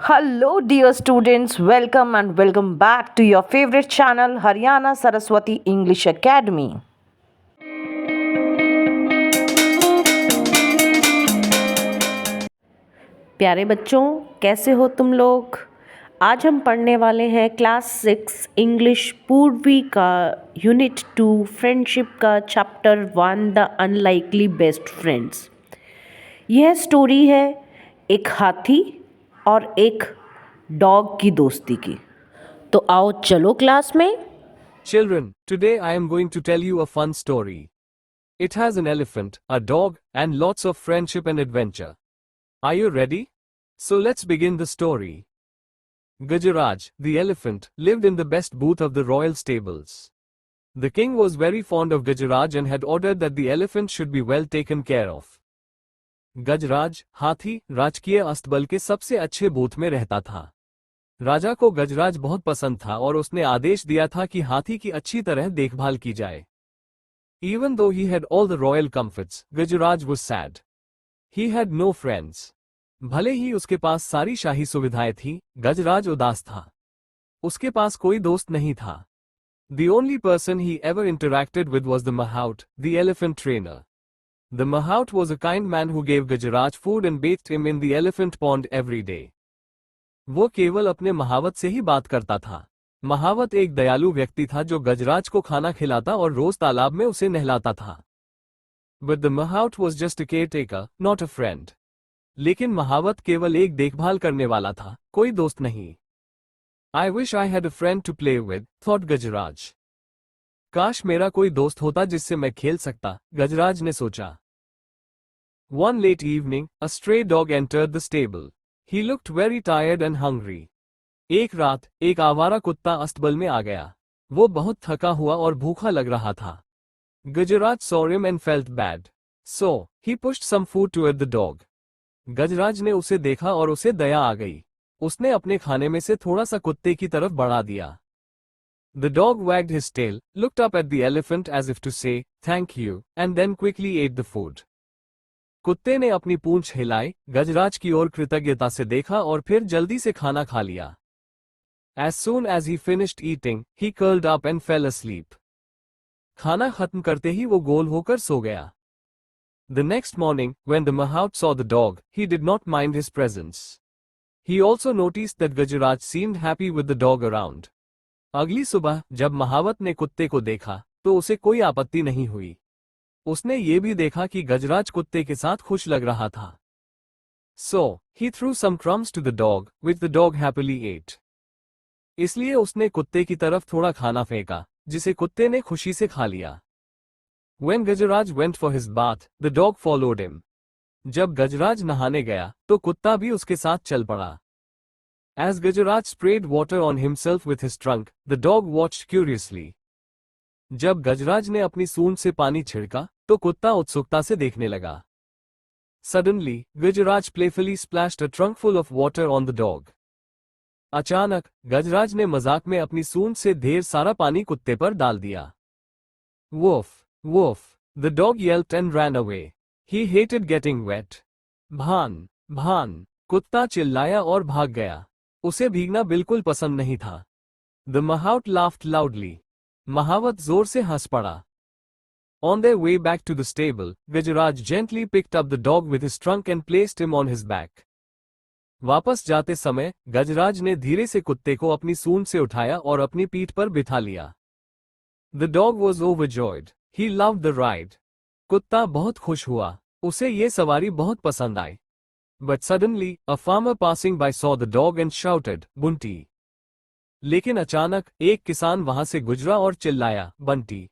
Hello, dear students. Welcome and welcome back to your favorite channel, Haryana Saraswati English Academy. प्यारे बच्चों, कैसे हो तुम लोग? आज हम पढ़ने वाले हैं क्लास 6 इंग्लिश पूर्वी का यूनिट 2 फ्रेंडशिप का chapter 1 the unlikely best friends. यह स्टोरी है एक हाथी और एक डॉग की दोस्ती की। तो आओ चलो क्लास में। Children, today I am going to tell you a fun story. It has an elephant, a dog, and lots of friendship and adventure. Are you ready? So let's begin the story. Gajaraj, the elephant, lived in the best booth of the royal stables. The king was very fond of Gajaraj and had ordered that the elephant should be well taken care of. गजराज, हाथी, राजकीय अस्तबल के सबसे अच्छे booth में रहता था। राजा को गजराज बहुत पसंद था और उसने आदेश दिया था कि हाथी की अच्छी तरह देखभाल की जाए। Even though he had all the royal comforts, Gajraj was sad. He had no friends. भले ही उसके पास सारी शाही सुविधाएं थी, गजराज उदास था। उसके पास कोई दोस्त नहीं था। The only person he ever interacted with was the Mahout, the elephant trainer. The Mahout was a kind man who gave Gajraj food and bathed him in the elephant pond every day. वो केवल अपने महावत से ही बात करता था। महावत एक दयालु व्यक्ति था जो गजराज को खाना खिलाता और रोज तालाब में उसे नहलाता था। But the Mahout was just a caretaker, not a friend. लेकिन महावत केवल एक देखभाल करने वाला था, कोई दोस्त नहीं। I wish I had a friend to play with, thought गजराज। काश मेरा कोई दोस्त होता जिससे मैं खेल सकता, गजराज ने सोचा। One late evening, a stray dog entered the stable. He looked very tired and hungry. एक रात, एक आवारा कुत्ता अस्तबल में आ गया। वो बहुत थका हुआ और भूखा लग रहा था। गजराज saw him and felt bad. So, he pushed some food toward the dog. गजराज ने उसे देखा और उसे दया आ गई। उसने अपने खाने में से थोड़ा सा कुत्ते की तरफ बढ़ा दिया। The dog wagged his tail, looked up at the elephant as if to say, thank you, and then quickly ate the food. कुत्ते ने अपनी पूंछ हिलाई, गजराज की ओर कृतज्ञता से देखा और फिर जल्दी से खाना खा लिया। As soon as he finished eating, he curled up and fell asleep. खाना खत्म करते ही वो गोल होकर सो गया। The next morning, when the Mahout saw the dog, he did not mind his presence. He also noticed that Gajaraj seemed happy with the dog around. अगली सुबह, जब महावत ने कुत्ते को देखा, तो उसे कोई आपत्ति नहीं हुई। उसने ये भी देखा कि गजराज कुत्ते के साथ खुश लग रहा था। So, he threw some crumbs to the dog, which the dog happily ate. इसलिए उसने कुत्ते की तरफ थोड़ा खाना फेंका, जिसे कुत्ते ने खुशी से खा लिया। When Gajaraj went for his bath, the dog followed him. जब गजराज नहाने गया, तो कुत्ता भी उसके साथ चल पड़ा। As Gajaraj sprayed water on himself with his trunk, the dog watched curiously. जब गजराज ने अपनी सूंड से पानी छिड़का, तो कुत्ता उत्सुकता से देखने लगा। Suddenly, Gajraj playfully splashed a trunk full of water on the dog. अचानक, गजराज ने मजाक में अपनी सूंड से ढेर सारा पानी कुत्ते पर डाल दिया। Woof, woof, the dog yelped and ran away. He hated getting wet. भान, भान, कुत्ता चिल्लाया और भाग गया। उसे भीगना बिल्कुल पसंद नहीं था। The Mahout laughed loudly. महावत जोर से हंस पड़ा। On their way back to the stable, Gajaraj gently picked up the dog with his trunk and placed him on his back. वापस जाते समय, गजराज ने धीरे से कुत्ते को अपनी सूंड से उठाया और अपनी पीठ पर बिठा लिया। The dog was overjoyed. He loved the ride. कुत्ता बहुत खुश हुआ। उसे ये सवारी बहुत पसंद आई। But suddenly, a farmer passing by saw the dog and shouted, "Bunty!" लेकिन अचानक, एक किसान वहां से गुजरा और चिल्लाया, Bunty.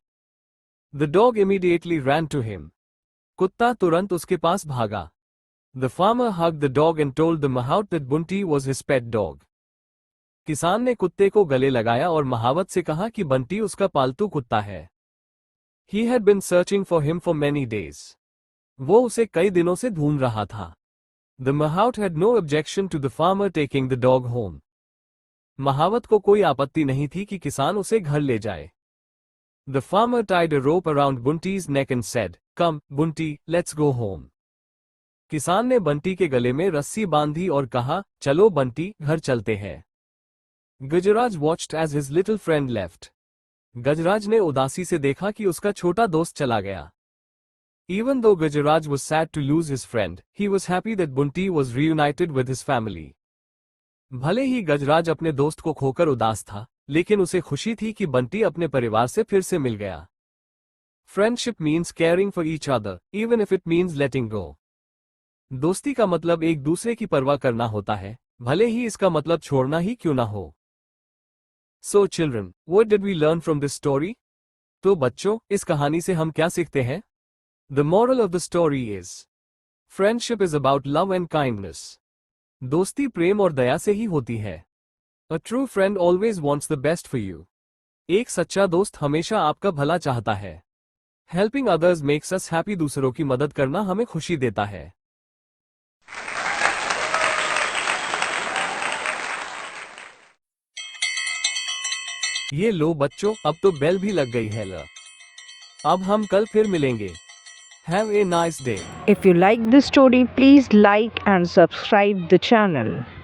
The dog immediately ran to him. कुत्ता तुरंत उसके पास भागा। The farmer hugged the dog and told the Mahout that Bunty was his pet dog. किसान ने कुत्ते को गले लगाया और महावत से कहा कि बंटी उसका पालतू कुत्ता है। He had been searching for him for many days. वो उसे कई दिनों से ढूंढ रहा था। The Mahout had no objection to the farmer taking the dog home. महावत को कोई आपत्ति नहीं थी कि किसान उसे घर ले जाए। The farmer tied a rope around Bunty's neck and said, "Come, Bunty, let's go home." किसान ने बंटी के गले में रस्सी बांधी और कहा, चलो बंटी, घर चलते हैं। Gajraj watched as his little friend left. Gajraj ने उदासी से देखा कि उसका छोटा दोस्त चला गया। Even though Gajraj was sad to lose his friend, he was happy that Bunty was reunited with his family. भले ही गजराज अपने दोस्त को खोकर उदास था, लेकिन उसे खुशी थी कि बंटी अपने परिवार से फिर से मिल गया। Friendship means caring for each other, even if it means letting go. दोस्ती का मतलब एक दूसरे की परवाह करना होता है, भले ही इसका मतलब छोड़ना ही क्यों ना हो। So children, what did we learn from this story? तो बच्चों, इस कहानी से हम क्या सीखते हैं? The moral of the story is, friendship is about love and kindness. दोस्ती प्रेम और दया से ही होती है। A true friend always wants the best for you. एक सच्चा दोस्त हमेशा आपका भला चाहता है। Helping others makes us happy. दूसरों की मदद करना हमें खुशी देता है। ये लो बच्चों, अब तो बेल भी लग गई है ल। अब हम कल फिर मिलेंगे। Have a nice day. If you like this story, please like and subscribe the channel.